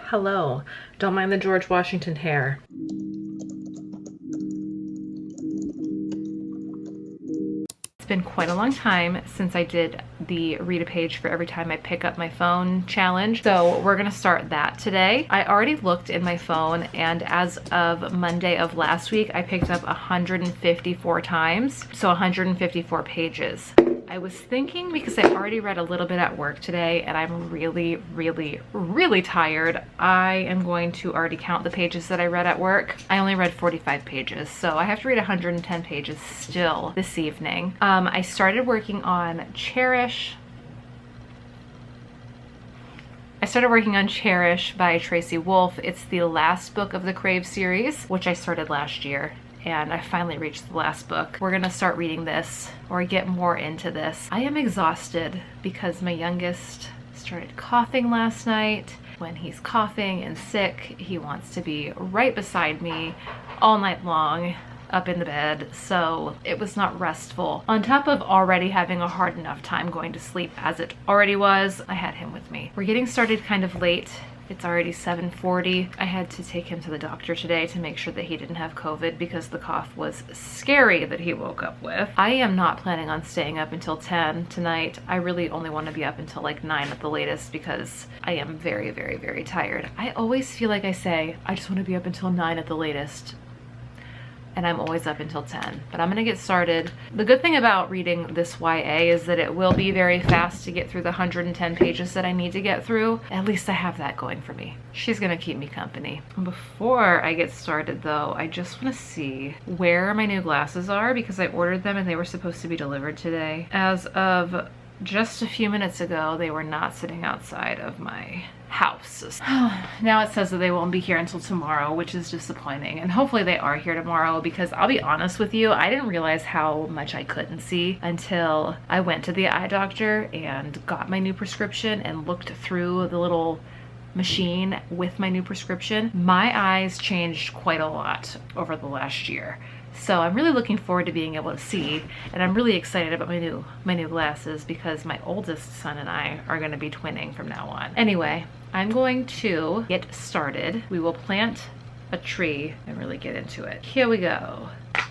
Hello. Don't mind the George Washington hair. It's been quite a long time since I did the read a page for every time I pick up my phone challenge. So we're gonna start that today. I already looked in my phone, and as of Monday of last week, I picked up 154 times. So 154 pages. I was thinking, because I already read a little bit at work today and I'm really tired, I am going to already count the pages that I read at work. I only read 45 pages, so I have to read 110 pages still this evening. I started working on Cherish. By Tracy Wolff. It's the last book of the Crave series, which I started last year. And I finally reached the last book. We're gonna start reading this or get more into this. I am exhausted because my youngest started coughing last night. When he's coughing and sick, he wants to be right beside me all night long, up in the bed, so it was not restful. On top of already having a hard enough time going to sleep as it already was, I had him with me. We're getting started kind of late. It's already 7:40. I had to take him to the doctor today to make sure that he didn't have COVID because the cough was scary that he woke up with. I am not planning on staying up until 10 tonight. I really only want to be up until like 9 at the latest because I am very tired. I always feel like I say, I just want to be up until 9 at the latest. And I'm always up until 10, but I'm gonna get started. The good thing about reading this YA is that it will be very fast to get through the 110 pages that I need to get through. At least I have that going for me. She's gonna keep me company. Before I get started though, I just wanna see where my new glasses are because I ordered them and they were supposed to be delivered today. As of just a few minutes ago, they were not sitting outside of my house. Now it says that they won't be here until tomorrow, which is disappointing, and hopefully they are here tomorrow because I'll be honest with you, I didn't realize how much I couldn't see until I went to the eye doctor and got my new prescription and looked through the little machine with my new prescription. My eyes changed quite a lot over the last year. So I'm really looking forward to being able to see, and I'm really excited about my new glasses because my oldest son and I are going to be twinning from now on. Anyway, I'm going to get started. We will plant a tree and really get into it. Here we go.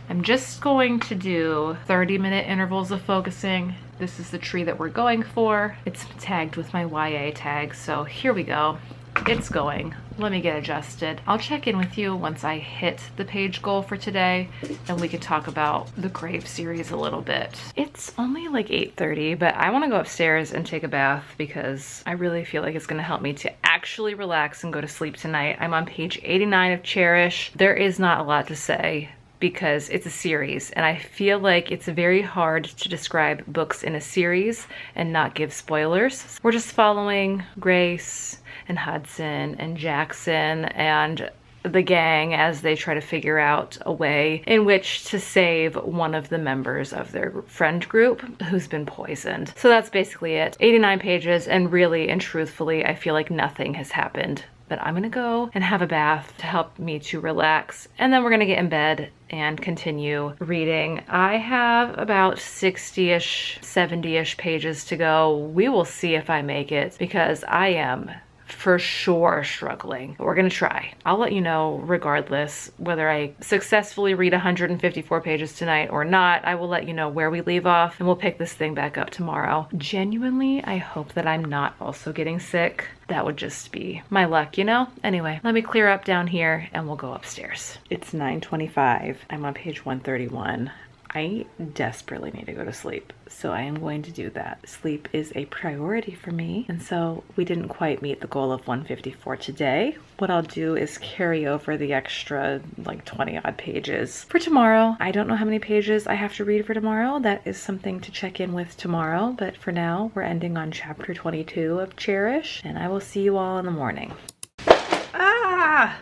I'm just going to do 30-minute intervals of focusing. This is the tree that we're going for. It's tagged with my YA tag, so here we go. It's going. Let me get adjusted. I'll check in with you once I hit the page goal for today and we can talk about the Crave series a little bit. It's only like 8:30, but I want to go upstairs and take a bath because I really feel like it's going to help me to actually relax and go to sleep tonight. I'm on page 89 of Cherish. There is not a lot to say because it's a series and I feel like it's very hard to describe books in a series and not give spoilers. We're just following Grace and Hudson and Jackson and the gang as they try to figure out a way in which to save one of the members of their friend group who's been poisoned. So that's basically it. 89 pages, and really and truthfully, I feel like nothing has happened. But I'm gonna go and have a bath to help me to relax, and then we're gonna get in bed and continue reading. I have about 60-ish, 70-ish pages to go. We will see if I make it because I am for sure struggling, but we're gonna try. I'll let you know regardless whether I successfully read 154 pages tonight or not. I will let you know where we leave off and we'll pick this thing back up tomorrow. Genuinely, I hope that I'm not also getting sick. That would just be my luck, you know? Anyway, let me clear up down here and we'll go upstairs. It's 9:25. I'm on page 131. I desperately need to go to sleep, so I am going to do that. Sleep is a priority for me, and so we didn't quite meet the goal of 154 today. What I'll do is carry over the extra like 20 odd pages for tomorrow. I don't know how many pages I have to read for tomorrow. That is something to check in with tomorrow, but for now, we're ending on chapter 22 of Cherish, and I will see you all in the morning.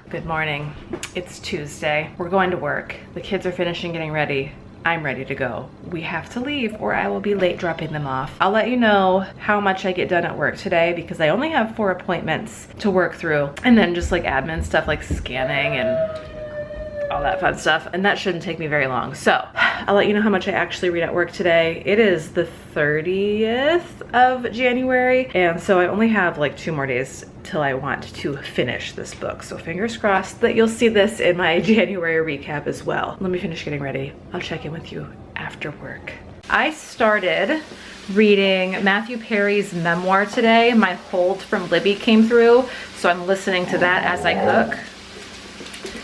Good morning. It's Tuesday. We're going to work. The kids are finishing getting ready. I'm ready to go. We have to leave or I will be late dropping them off. I'll let you know how much I get done at work today because I only have 4 appointments to work through, and then just like admin stuff like scanning and all that fun stuff, and that shouldn't take me very long. So I'll let you know how much I actually read at work today. It is the 30th of January, and so I only have like 2 more days till I want to finish this book. So fingers crossed that you'll see this in my January recap as well. Let me finish getting ready. I'll check in with you after work. I started reading Matthew Perry's memoir today. My hold from Libby came through, so I'm listening to that as I cook.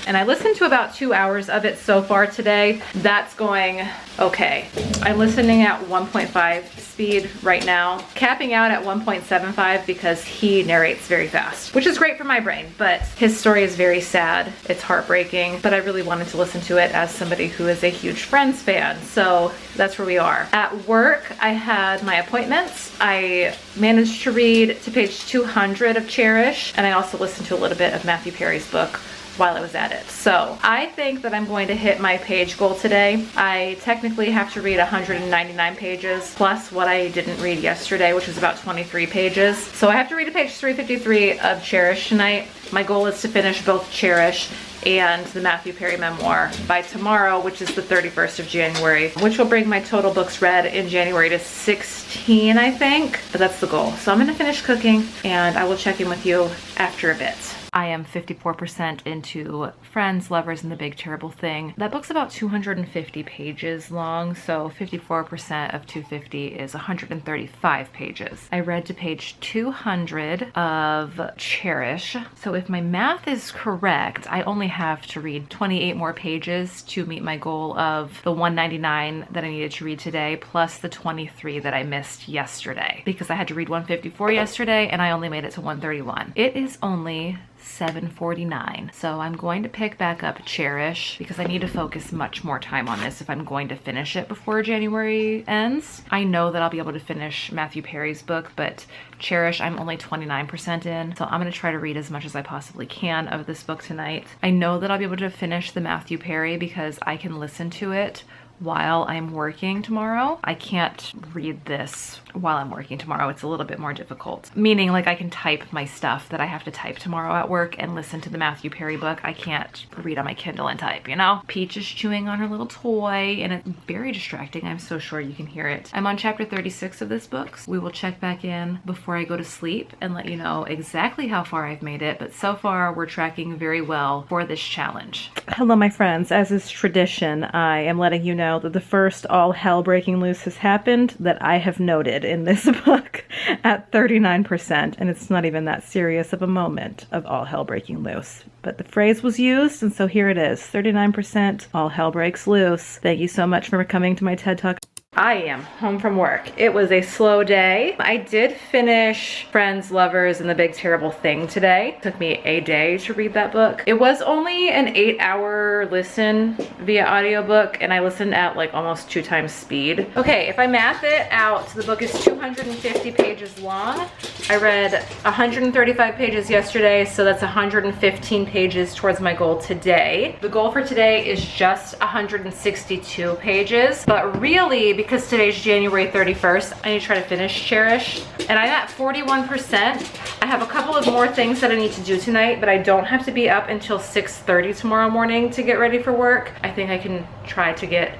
And I listened to about 2 hours of it so far today. That's going okay. I'm listening at 1.5 speed right now, capping out at 1.75 because he narrates very fast, which is great for my brain, but his story is very sad. It's heartbreaking, but I really wanted to listen to it as somebody who is a huge Friends fan, so that's where we are. At work, I had my appointments. I managed to read to page 200 of Cherish, and I also listened to a little bit of Matthew Perry's book while I was at it. So I think that I'm going to hit my page goal today. I technically have to read 199 pages plus what I didn't read yesterday, which was about 23 pages. So I have to read to page 353 of Cherish tonight. My goal is to finish both Cherish and the Matthew Perry memoir by tomorrow, which is the 31st of January, which will bring my total books read in January to 16, I think, but that's the goal. So I'm gonna finish cooking and I will check in with you after a bit. I am 54% into Friends, Lovers, and the Big Terrible Thing. That book's about 250 pages long, so 54% of 250 is 135 pages. I read to page 200 of Cherish, so if my math is correct, I only have to read 28 more pages to meet my goal of the 199 that I needed to read today, plus the 23 that I missed yesterday, because I had to read 154 yesterday and I only made it to 131. It is only 7:49. So I'm going to pick back up Cherish because I need to focus much more time on this if I'm going to finish it before January ends. I know that I'll be able to finish Matthew Perry's book, but Cherish I'm only 29% in. So I'm going to try to read as much as I possibly can of this book tonight. I know that I'll be able to finish the Matthew Perry because I can listen to it while I'm working tomorrow. I can't read this while I'm working tomorrow. It's a little bit more difficult. Meaning like I can type my stuff that I have to type tomorrow at work and listen to the Matthew Perry book. I can't read on my Kindle and type, you know? Peach is chewing on her little toy and it's very distracting. I'm so sure you can hear it. I'm on chapter 36 of this book. We will check back in before I go to sleep and let you know exactly how far I've made it, but so far we're tracking very well for this challenge. Hello my friends, as is tradition, I am letting you know that the first all hell breaking loose has happened that I have noted in this book at 39%, and it's not even that serious of a moment of all hell breaking loose. But the phrase was used, and so here it is, 39% all hell breaks loose. Thank you so much for coming to my TED Talk. I am home from work. It was a slow day. I did finish Friends, Lovers, and the Big Terrible Thing today. It took me a day to read that book. It was only an 8-hour listen via audiobook, and I listened at like almost 2 times speed. Okay, if I math it out, the book is 250 pages long. I read 135 pages yesterday, so that's 115 pages towards my goal today. The goal for today is just 162 pages, but really, because today's January 31st, I need to try to finish Cherish. And I'm at 41%. I have a couple of more things that I need to do tonight, but I don't have to be up until 6:30 tomorrow morning to get ready for work. I think I can try to get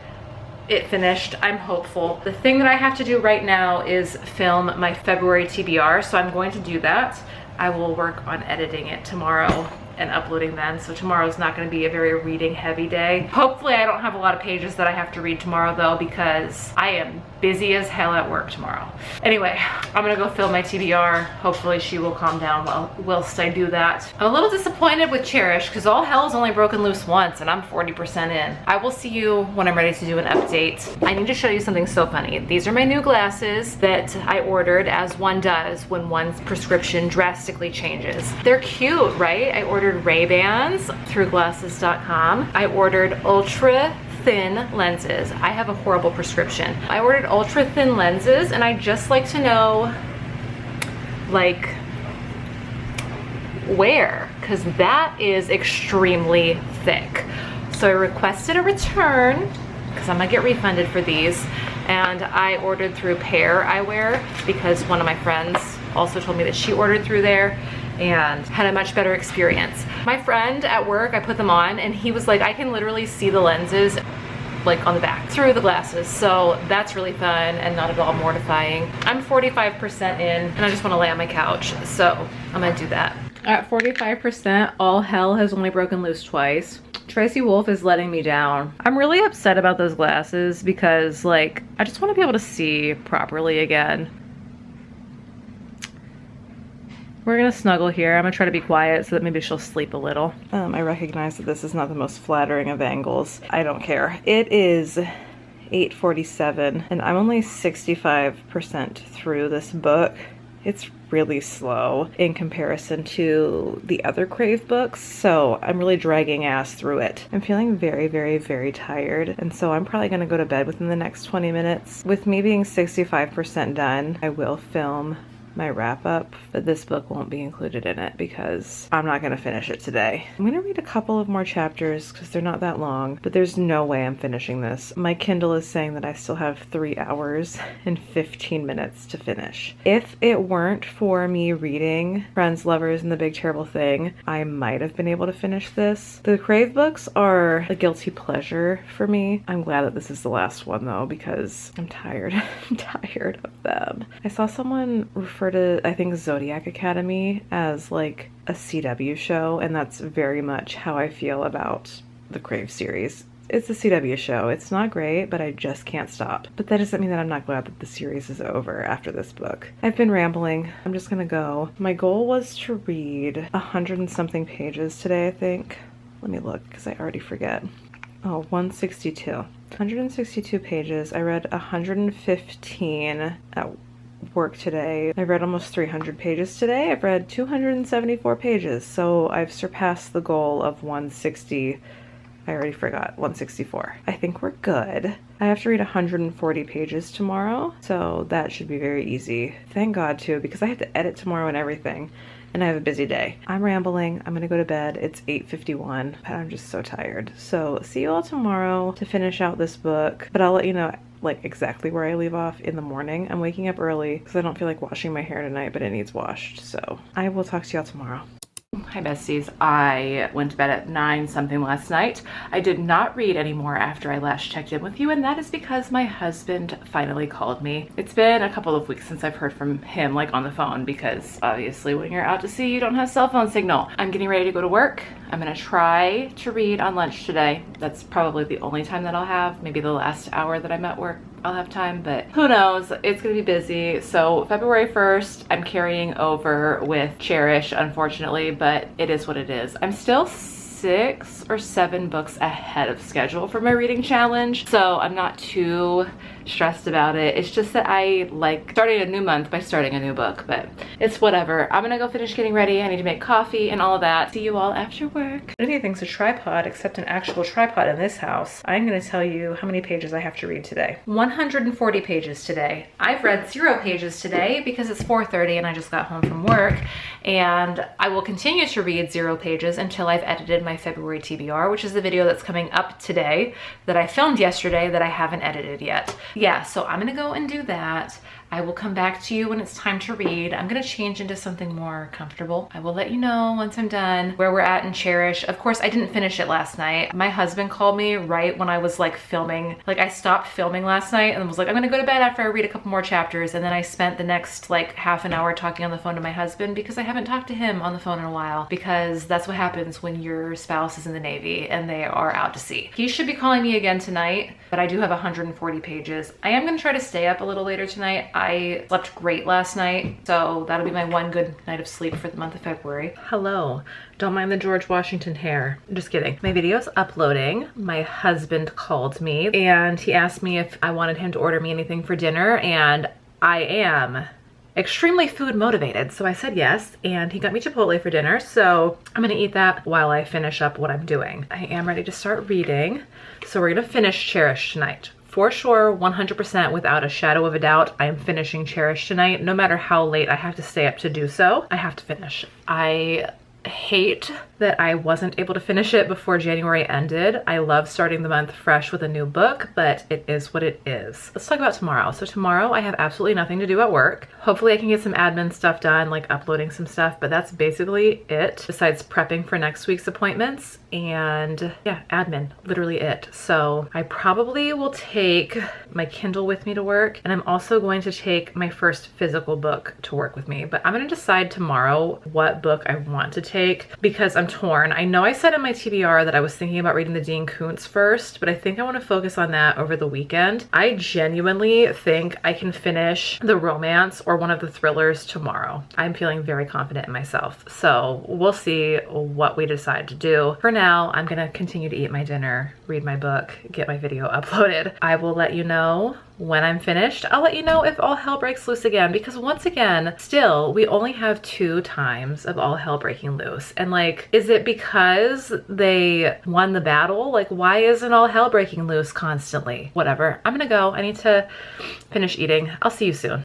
it finished. I'm hopeful. The thing that I have to do right now is film my February TBR, so I'm going to do that. I will work on editing it tomorrow and uploading then, so tomorrow's not going to be a very reading heavy day. Hopefully I don't have a lot of pages that I have to read tomorrow though, because I am busy as hell at work tomorrow. Anyway, I'm gonna go film my TBR. Hopefully she will calm down whilst I do that. I'm a little disappointed with Cherish because all hell's only broken loose once and I'm 40% in. I will see you when I'm ready to do an update. I need to show you something so funny. These are my new glasses that I ordered, as one does when one's prescription drastically changes. They're cute, right? I ordered Ray-Bans through glasses.com. I ordered ultra thin lenses. I have a horrible prescription. I ordered ultra thin lenses and I'd just like to know, like, where, because that is extremely thick. So I requested a return because I'm gonna get refunded for these, and I ordered through Pair Eyewear because one of my friends also told me that she ordered through there and had a much better experience. My friend at work, I put them on and he was like, I can literally see the lenses. like on the back through the glasses. So that's really fun and not at all mortifying. I'm 45% in and I just want to lay on my couch. So I'm gonna do that. At 45%, all hell has only broken loose twice. Tracy Wolff is letting me down. I'm really upset about those glasses because like, I just want to be able to see properly again. We're gonna snuggle here. I'm gonna try to be quiet so that maybe she'll sleep a little. I recognize that this is not the most flattering of angles. I don't care. It is 8:47 and I'm only 65% through this book. It's really slow in comparison to the other Crave books, so I'm really dragging ass through it. I'm feeling very, very, very tired, and so I'm probably gonna go to bed within the next 20 minutes. With me being 65% done, I will film my wrap up, but this book won't be included in it because I'm not gonna finish it today. I'm gonna read a couple of more chapters because they're not that long, but there's no way I'm finishing this. My Kindle is saying that I still have 3 hours and 15 minutes to finish. If it weren't for me reading Friends, Lovers, and The Big Terrible Thing, I might have been able to finish this. The Crave books are a guilty pleasure for me. I'm glad that this is the last one though because I'm tired. I'm tired of them. I saw someone refer to, I think, Zodiac Academy as like a CW show, and that's very much how I feel about the Crave series. It's a CW show. It's not great, but I just can't stop. But that doesn't mean that I'm not glad that the series is over after this book. I've been rambling. I'm just gonna go. My goal was to read 100 and something pages today, I think. Let me look because I already forget. Oh, 162. 162 pages. I read 115 at work today. I read almost 300 pages today. I've read 274 pages, so I've surpassed the goal of 160. I already forgot, 164. I think we're good. I have to read 140 pages tomorrow, so that should be very easy. Thank God too, because I have to edit tomorrow and everything, and I have a busy day. I'm rambling. I'm gonna go to bed. It's 8:51, but I'm just so tired. So see you all tomorrow to finish out this book, but I'll let you know like exactly where I leave off in the morning. I'm waking up early because I don't feel like washing my hair tonight, but it needs washed. So I will talk to y'all tomorrow. Hi besties, I went to bed at 9 something last night. I did not read anymore after I last checked in with you, and that is because my husband finally called me. It's been a couple of weeks since I've heard from him like on the phone because obviously when you're out to sea you don't have cell phone signal. I'm getting ready to go to work. I'm gonna try to read on lunch today. That's probably the only time that I'll have. Maybe the last hour that I'm at work I'll have time, but who knows? It's gonna be busy. So February 1st, I'm carrying over with Cherish, unfortunately, but it is what it is. I'm still 6 or 7 books ahead of schedule for my reading challenge, so I'm not too stressed about it. It's just that I like starting a new month by starting a new book, but it's whatever. I'm gonna go finish getting ready. I need to make coffee and all of that. See you all after work. Anything's a tripod except an actual tripod in this house. I'm gonna tell you how many pages I have to read today. 140 pages today. I've read 0 pages today because it's 4:30 and I just got home from work, and I will continue to read 0 pages until I've edited my February TBR, which is the video that's coming up today that I filmed yesterday that I haven't edited yet. Yeah, so I'm gonna go and do that. I will come back to you when it's time to read. I'm gonna change into something more comfortable. I will let you know once I'm done where we're at in Cherish. Of course, I didn't finish it last night. My husband called me right when I was like filming. Like I stopped filming last night and was like, I'm gonna go to bed after I read a couple more chapters. And then I spent the next like half an hour talking on the phone to my husband because I haven't talked to him on the phone in a while, because that's what happens when your spouse is in the Navy and they are out to sea. He should be calling me again tonight, but I do have 140 pages. I am gonna try to stay up a little later tonight. I slept great last night, so that'll be my one good night of sleep for the month of February. Hello, don't mind the George Washington hair. Just kidding. My video's uploading. My husband called me and he asked me if I wanted him to order me anything for dinner, and I am extremely food motivated, so I said yes, and he got me Chipotle for dinner, so I'm gonna eat that while I finish up what I'm doing. I am ready to start reading, so we're gonna finish Cherish tonight. For sure, 100% without a shadow of a doubt, I am finishing Cherish tonight. No matter how late I have to stay up to do so, I have to finish. I hate that I wasn't able to finish it before January ended. I love starting the month fresh with a new book, but it is what it is. Let's talk about tomorrow. So tomorrow I have absolutely nothing to do at work. Hopefully I can get some admin stuff done, like uploading some stuff, but that's basically it, besides prepping for next week's appointments and yeah, admin, literally it. So I probably will take my Kindle with me to work, and I'm also going to take my first physical book to work with me, but I'm gonna decide tomorrow what book I want to take because I'm torn. I know I said in my TBR that I was thinking about reading the Dean Koontz first, but I think I want to focus on that over the weekend. I genuinely think I can finish the romance or one of the thrillers tomorrow. I'm feeling very confident in myself. So we'll see what we decide to do. For now, I'm gonna continue to eat my dinner, read my book, get my video uploaded. I will let you know when I'm finished. I'll let you know if all hell breaks loose again, because once again, still, we only have 2 times of all hell breaking loose. And like, is it because they won the battle? Like, why isn't all hell breaking loose constantly? Whatever, I'm gonna go. I need to finish eating. I'll see you soon.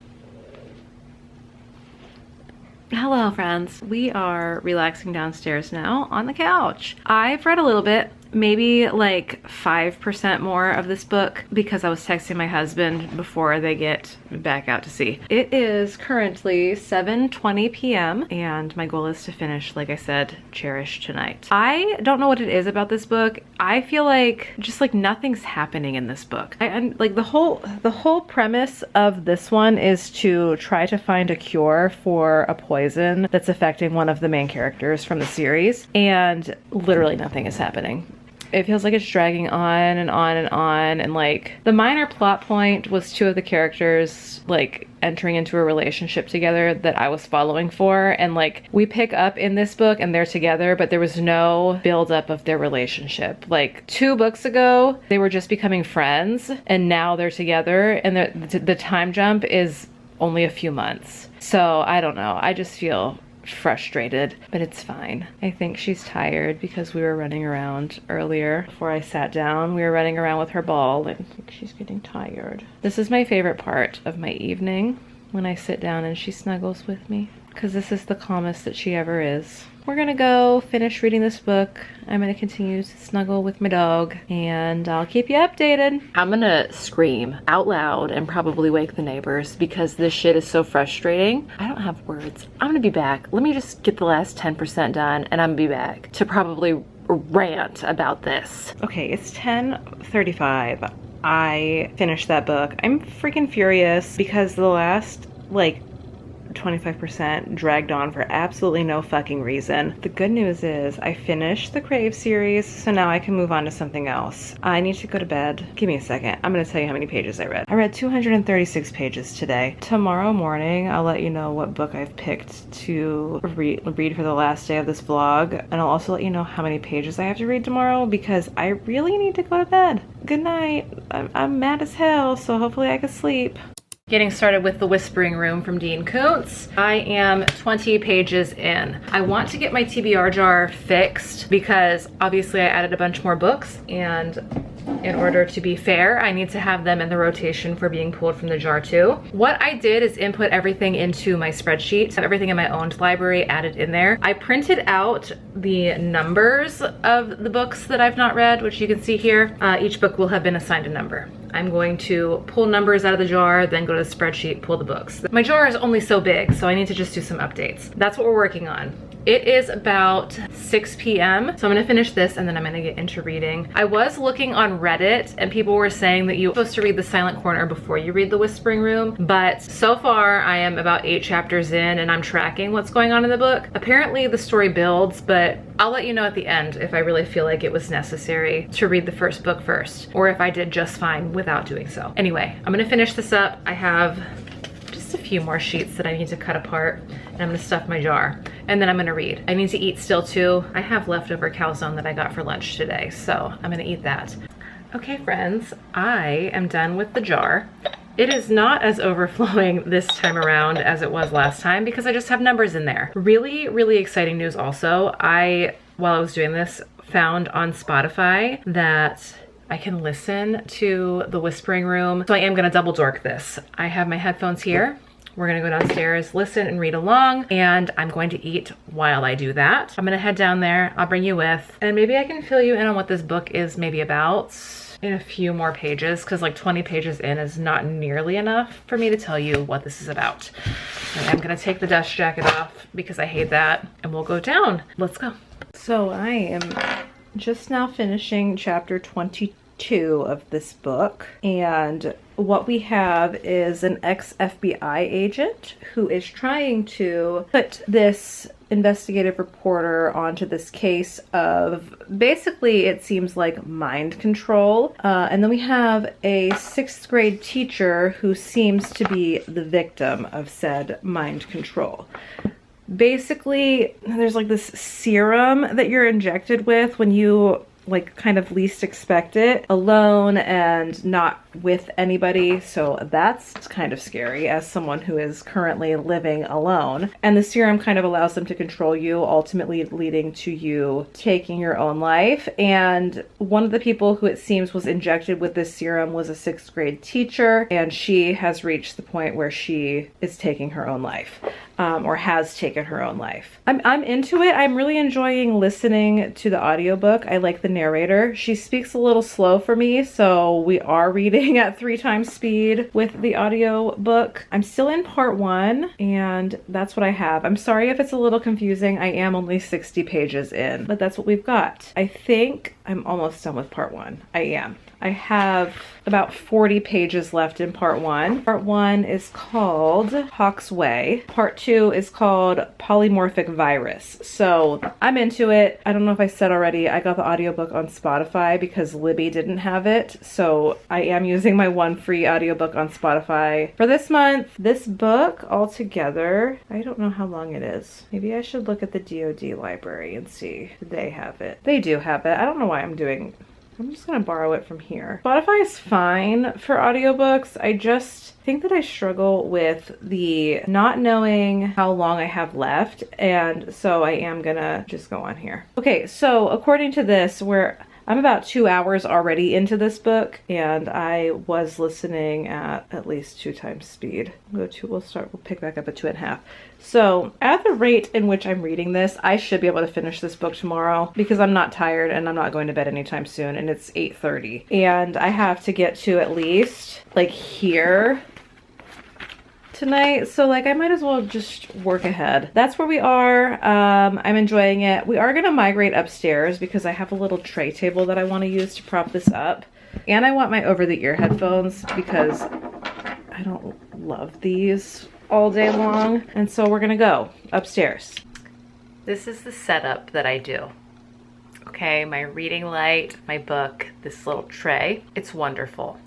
Hello friends, we are relaxing downstairs now on the couch. I've read a little bit, maybe like 5% more of this book because I was texting my husband before they get back out to sea. It is currently 7:20 p.m. and my goal is to finish, like I said, Cherish tonight. I don't know what it is about this book. I feel like just like nothing's happening in this book. And like the whole premise of this one is to try to find a cure for a poison that's affecting one of the main characters from the series, and literally nothing is happening. It feels like it's dragging on and on and on, and like the minor plot point was 2 of the characters like entering into a relationship together that I was following for, and like we pick up in this book and they're together, but there was no build up of their relationship. Like 2 books ago they were just becoming friends, and now they're together, and the time jump is only a few months. So I don't know, I just feel frustrated, but it's fine. I think she's tired because we were running around earlier before I sat down. We were running around with her ball, and I think she's getting tired. This is my favorite part of my evening, when I sit down and she snuggles with me, because this is the calmest that she ever is. We're gonna go finish reading this book. I'm gonna continue to snuggle with my dog, and I'll keep you updated. I'm gonna scream out loud and probably wake the neighbors because this shit is so frustrating. I don't have words. I'm gonna be back. Let me just get the last 10% done, and I'm gonna be back to probably rant about this. Okay, it's 10:35. I finished that book. I'm freaking furious because the last like 25% dragged on for absolutely no fucking reason. The good news is I finished the Crave series, so now I can move on to something else. I need to go to bed. Give me a second. I'm gonna tell you how many pages I read. I read 236 pages today. Tomorrow morning, I'll let you know what book I've picked to read for the last day of this vlog, and I'll also let you know how many pages I have to read tomorrow because I really need to go to bed. Good night. I'm mad as hell, so hopefully I can sleep. Getting started with The Whispering Room from Dean Koontz. I am 20 pages in. I want to get my TBR jar fixed because obviously I added a bunch more books, and in order to be fair, I need to have them in the rotation for being pulled from the jar too. What I did is input everything into my spreadsheet, have everything in my owned library added in there. I printed out the numbers of the books that I've not read, which you can see here. Each book will have been assigned a number. I'm going to pull numbers out of the jar, then go to the spreadsheet, pull the books. My jar is only so big, so I need to just do some updates. That's what we're working on. It is about 6 p.m. So I'm gonna finish this and then I'm gonna get into reading. I was looking on Reddit and people were saying that you're supposed to read The Silent Corner before you read The Whispering Room, but so far I am about 8 chapters in and I'm tracking what's going on in the book. Apparently the story builds, but I'll let you know at the end if I really feel like it was necessary to read the first book first, or if I did just fine without doing so. Anyway, I'm gonna finish this up. I have just a few more sheets that I need to cut apart, and I'm gonna stuff my jar, and then I'm gonna read. I need to eat still too. I have leftover calzone that I got for lunch today, so I'm gonna eat that. Okay friends, I am done with the jar. It is not as overflowing this time around as it was last time because I just have numbers in there. Really, really exciting news also. While I was doing this, found on Spotify that I can listen to The Whispering Room. So I am gonna double dork this. I have my headphones here We're gonna go downstairs, listen and read along, and I'm going to eat while I do that. I'm gonna head down there, I'll bring you with, and maybe I can fill you in on what this book is maybe about in a few more pages, because like 20 pages in is not nearly enough for me to tell you what this is about. And I'm gonna take the dust jacket off because I hate that, and we'll go down. Let's go. So I am just now finishing chapter 22 of this book, and what we have is an ex-FBI agent who is trying to put this investigative reporter onto this case of basically, it seems like, mind control. And then we have a 6th grade teacher who seems to be the victim of said mind control. Basically, there's like this serum that you're injected with when you like kind of least expect it, alone and not with anybody. So that's kind of scary as someone who is currently living alone. And the serum kind of allows them to control you, ultimately leading to you taking your own life. And one of the people who it seems was injected with this serum was a 6th grade teacher, and she has reached the point where she is taking her own life. Or has taken her own life. I'm into it. I'm really enjoying listening to the audiobook. I like the narrator. She speaks a little slow for me, so we are reading at 3 times speed with the audiobook. I'm still in part 1, and that's what I have. I'm sorry if it's a little confusing. I am only 60 pages in, but that's what we've got. I think I'm almost done with part 1. I am. I have about 40 pages left in part 1. Part 1 is called Hawk's Way. Part 2 is called Polymorphic Virus. So I'm into it. I don't know if I said already, I got the audiobook on Spotify because Libby didn't have it. So I am using my one free audiobook on Spotify for this month. This book altogether, I don't know how long it is. Maybe I should look at the DoD library and see if they have it. They do have it. I don't know why I'm just gonna borrow it from here. Spotify is fine for audiobooks. I just think that I struggle with the not knowing how long I have left, and so I am gonna just go on here. Okay, so according to this, I'm about 2 hours already into this book, and I was listening at least 2 times speed. We'll pick back up at 2.5. So at the rate in which I'm reading this, I should be able to finish this book tomorrow because I'm not tired and I'm not going to bed anytime soon, and it's 8:30. And I have to get to at least like here tonight, so like I might as well just work ahead. That's where we are. I'm enjoying it. We are gonna migrate upstairs because I have a little tray table that I want to use to prop this up, and I want my over-the-ear headphones because I don't love these all day long, and so we're gonna go upstairs. This is the setup that I do. Okay, my reading light, my book, this little tray. It's wonderful.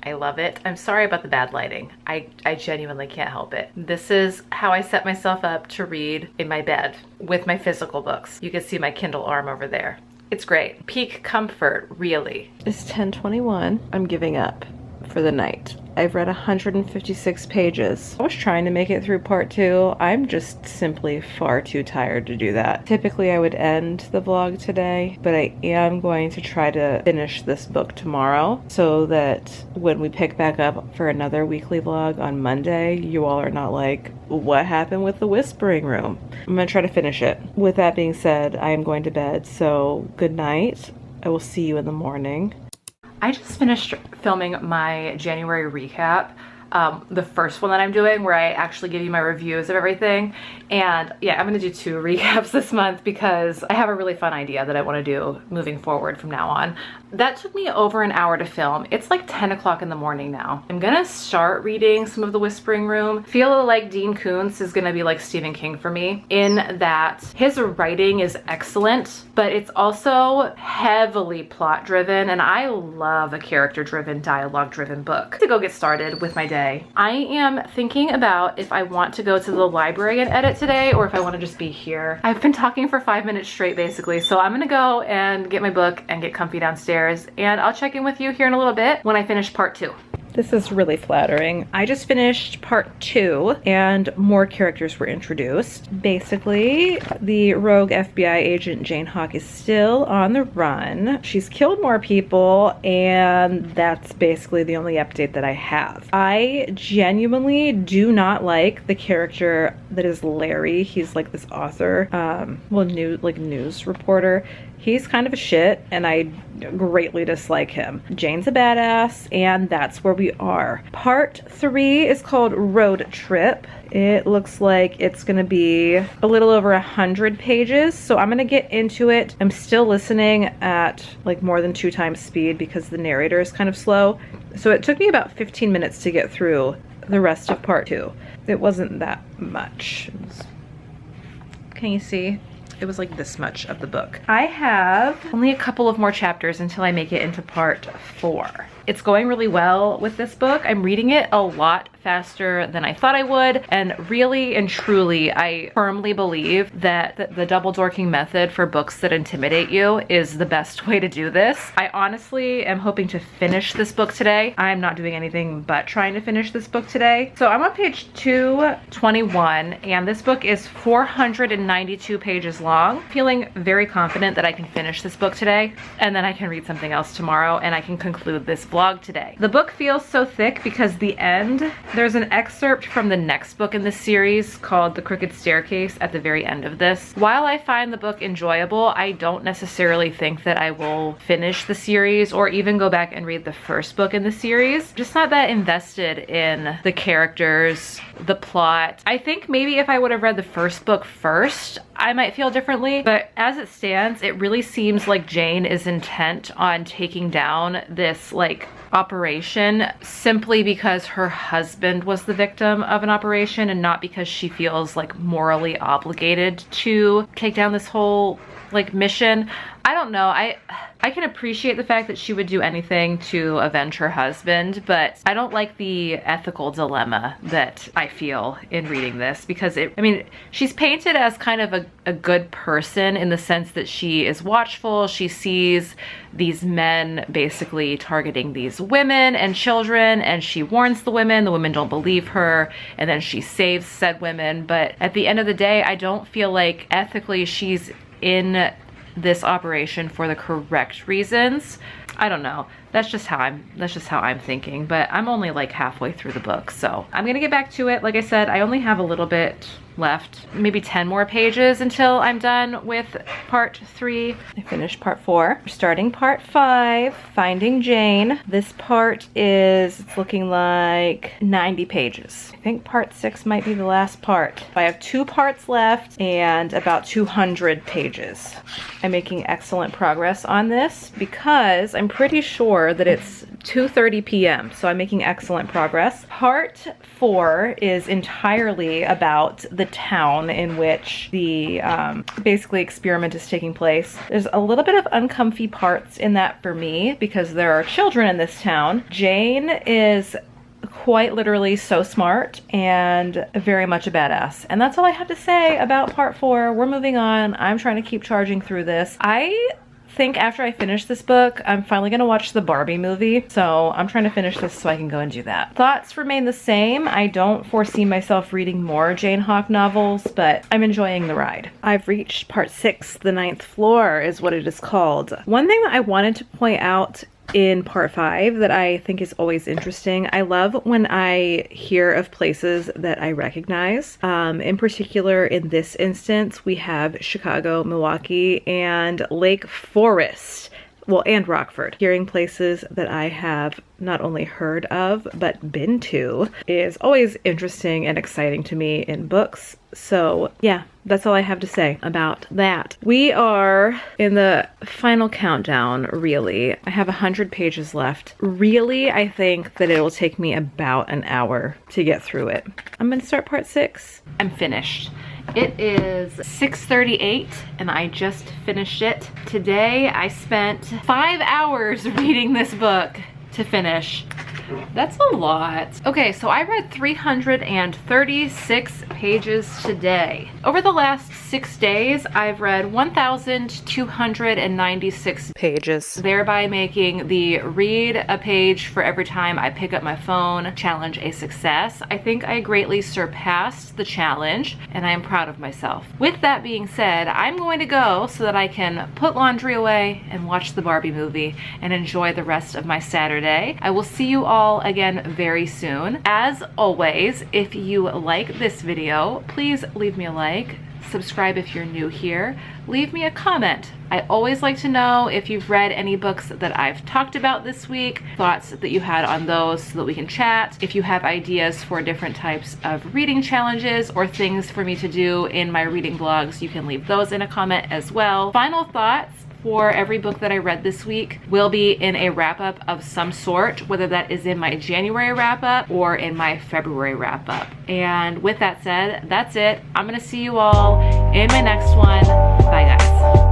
I love it. I'm sorry about the bad lighting. I genuinely can't help it. This is how I set myself up to read in my bed with my physical books. You can see my Kindle arm over there. It's great. Peak comfort, really. It's 10:21. I'm giving up for the night. I've read 156 pages. I was trying to make it through part 2. I'm just simply far too tired to do that. Typically I would end the vlog today, but I am going to try to finish this book tomorrow so that when we pick back up for another weekly vlog on Monday, you all are not like, what happened with the whispering room? I'm gonna try to finish it. With that being said, I am going to bed, so good night. I will see you in the morning. I just finished filming my January recap, the first one that I'm doing, where I actually give you my reviews of everything. And yeah, I'm gonna do 2 recaps this month because I have a really fun idea that I want to do moving forward from now on. That took me over an hour to film. It's like 10 o'clock in the morning now. I'm gonna start reading some of The Whispering Room. Feel like Dean Koontz is gonna be like Stephen King for me, in that his writing is excellent, but it's also heavily plot driven, and I love a character driven, dialogue driven book. To go get started with my day, I am thinking about if I want to go to the library and edit today or if I want to just be here. I've been talking for 5 minutes straight basically, so I'm gonna go and get my book and get comfy downstairs, and I'll check in with you here in a little bit when I finish part 2. This is really flattering. I just finished part 2 and more characters were introduced. Basically, the rogue FBI agent Jane Hawk is still on the run. She's killed more people, and that's basically the only update that I have. I genuinely do not like the character that is Larry. He's like this author, news reporter. He's kind of a shit, and I greatly dislike him. Jane's a badass, and that's where we are. Part 3 is called Road Trip. It looks like it's gonna be a little over 100 pages, so I'm gonna get into it. I'm still listening at like more than 2 times speed because the narrator is kind of slow. So it took me about 15 minutes to get through the rest of part 2. It wasn't that much. Can you see? It was like this much of the book. I have only a couple of more chapters until I make it into part 4. It's going really well with this book. I'm reading it a lot faster than I thought I would, and really and truly, I firmly believe that the doubledorking method for books that intimidate you is the best way to do this. I honestly am hoping to finish this book today. I'm not doing anything but trying to finish this book today. So I'm on page 221, and this book is 492 pages long. Feeling very confident that I can finish this book today, and then I can read something else tomorrow, and I can conclude this vlog today. The book feels so thick because the end, there's an excerpt from the next book in this series called The Crooked Staircase at the very end of this. While I find the book enjoyable, I don't necessarily think that I will finish the series or even go back and read the first book in the series. Just not that invested in the characters, the plot. I think maybe if I would have read the first book first, I might feel differently, but as it stands, it really seems like Jane is intent on taking down this like operation simply because her husband was the victim of an operation and not because she feels like morally obligated to take down this whole like mission. I don't know. I can appreciate the fact that she would do anything to avenge her husband, but I don't like the ethical dilemma that I feel in reading this because she's painted as kind of a good person in the sense that she is watchful. She sees these men basically targeting these women and children, and she warns the women don't believe her, and then she saves said women. But at the end of the day, I don't feel like ethically she's in this operation for the correct reasons. I don't know. That's just how I'm thinking, but I'm only like halfway through the book, so I'm gonna get back to it. Like I said, I only have a little bit left, maybe 10 more pages until I'm done with part 3. I finished part 4. We're starting part 5, Finding Jane. This part it's looking like 90 pages. I think part 6 might be the last part. I have 2 parts left and about 200 pages. I'm making excellent progress on this because I'm pretty sure that it's 2:30 p.m. so I'm making excellent progress. Part 4 is entirely about the town in which the basically experiment is taking place. There's a little bit of uncomfy parts in that for me because there are children in this town. Jane is quite literally so smart and very much a badass. And that's all I have to say about part 4. We're moving on. I'm trying to keep charging through this. I think after I finish this book, I'm finally gonna watch the Barbie movie. So I'm trying to finish this so I can go and do that. Thoughts remain the same. I don't foresee myself reading more Jane Hawk novels, but I'm enjoying the ride. I've reached part 6, The Ninth Floor is what it is called. One thing that I wanted to point out in part 5 that I think is always interesting. I love when I hear of places that I recognize. In particular, in this instance, we have Chicago, Milwaukee, and Lake Forest. Well, and Rockford. Hearing places that I have not only heard of, but been to is always interesting and exciting to me in books. So yeah, that's all I have to say about that. We are in the final countdown, really. I have 100 pages left. Really, I think that it will take me about an hour to get through it. I'm gonna start part 6. I'm finished. It is 6:38 and I just finished it. Today I spent 5 hours reading this book to finish. That's a lot. Okay, so I read 336 pages today. Over the last 6 days, I've read 1,296 pages, thereby making the read a page for every time I pick up my phone challenge a success. I think I greatly surpassed the challenge, and I am proud of myself. With that being said, I'm going to go so that I can put laundry away and watch the Barbie movie and enjoy the rest of my Saturday. I will see you all again very soon. As always, if you like this video, please leave me a like, subscribe if you're new here, leave me a comment. I always like to know if you've read any books that I've talked about this week, thoughts that you had on those so that we can chat. If you have ideas for different types of reading challenges or things for me to do in my reading vlogs, you can leave those in a comment as well. Final thoughts for every book that I read this week will be in a wrap-up of some sort, whether that is in my January wrap-up or in my February wrap-up. And with that said, that's it. I'm gonna see you all in my next one. Bye guys.